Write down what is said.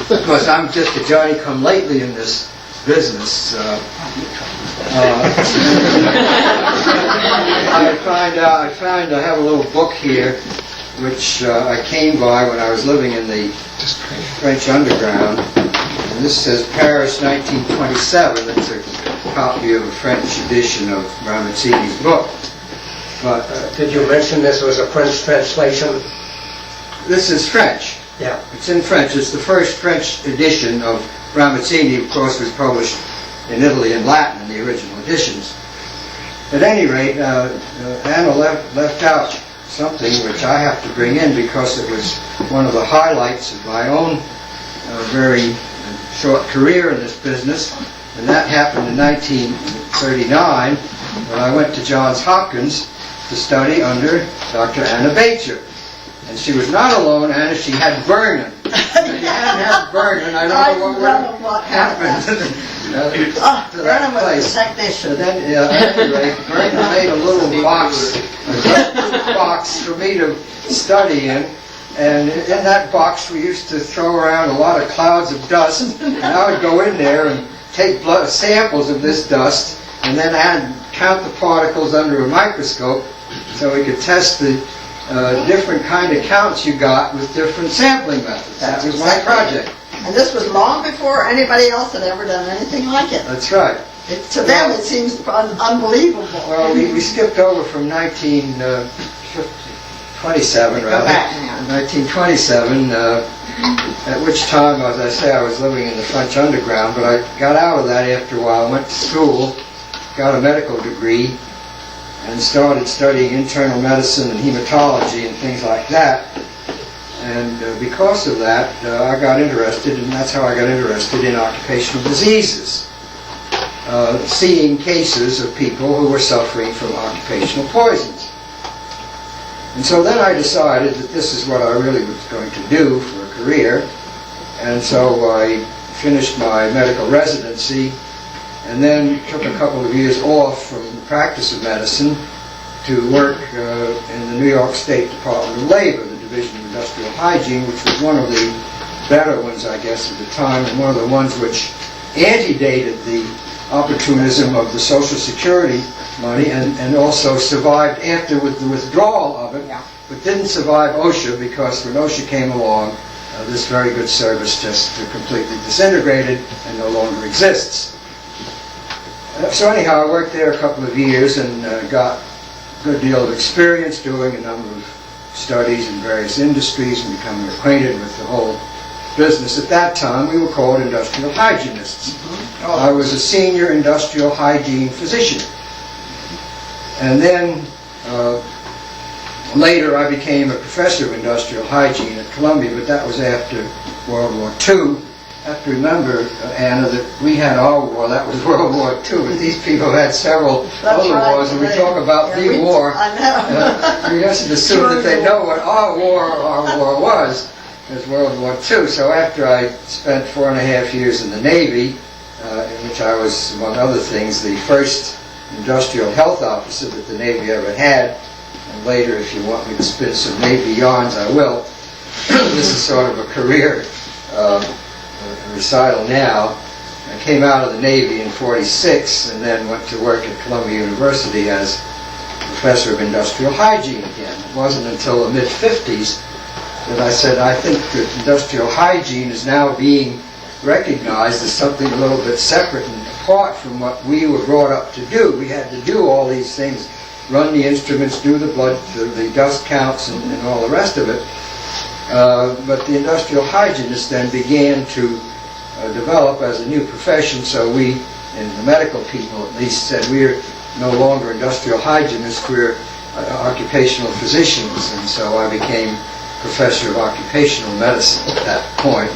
because I'm just a Johnny-come-lately in this business. I have a little book here, which I came by when I was living in the French underground. And this says Paris, 1927. It's a copy of a French edition of Ramazzini's book. But did you mention this was a French translation? This is French. Yeah. It's in French. It's the first French edition of Ramazzini. Of course, was published in Italy in Latin in the original editions. At any rate, Anna left out something which I have to bring in because it was one of the highlights of my own very short career in this business, and that happened in 1939 when I went to Johns Hopkins to study under Dr. Anna Bacher. And she was not alone, Anna, she had Vernon. If you hadn't had Vernon, I don't know what would have happened to that place. Technician. And then, anyway, Vernon made a little box for me to study in. And in that box we used to throw around a lot of clouds of dust. And I would go in there and take samples of this dust and then count the particles under a microscope so we could test the different kind of counts you got with different sampling methods. That was my project. And this was long before anybody else had ever done anything like it. That's right. To them it seems unbelievable. Well, we skipped over from 1927, Go back now. 1927, at which time, as I say, I was living in the French underground, but I got out of that after a while, went to school, got a medical degree, and started studying internal medicine and hematology and things like that. And because of that, I got interested, and that's how I got interested in occupational diseases, seeing cases of people who were suffering from occupational poisons. And so then I decided that this is what I really was going to do for a career, and so I finished my medical residency and then took a couple of years off from the practice of medicine to work in the New York State Department of Labor, the Division of Industrial Hygiene, which was one of the better ones, I guess, at the time, and one of the ones which antedated the opportunism of the Social Security money and also survived after with the withdrawal of it, but didn't survive OSHA because when OSHA came along, this very good service just completely disintegrated and no longer exists. So anyhow, I worked there a couple of years and got a good deal of experience doing a number of studies in various industries and becoming acquainted with the whole business. At that time, we were called industrial hygienists. I was a senior industrial hygiene physician. And then later I became a professor of industrial hygiene at Columbia, but that was after World War II. I have to remember, Anna, that we had our war, that was World War II, but these people had several other wars, and we talk about the war. I know. We just assume that they know what our war was, as World War II. So after I spent 4.5 years in the Navy, in which I was, among other things, the first industrial health officer that the Navy ever had, and later, if you want me to spin some Navy yarns, I will. This is sort of a career recital now. I came out of the Navy in '46 and then went to work at Columbia University as professor of industrial hygiene again. It wasn't until the mid-'50s that I said, I think that industrial hygiene is now being recognized as something a little bit separate and apart from what we were brought up to do. We had to do all these things, run the instruments, do the blood, the dust counts, and all the rest of it. But the industrial hygienists then began to develop as a new profession, so we, and the medical people at least, said we're no longer industrial hygienists, we're occupational physicians, and so I became professor of occupational medicine at that point.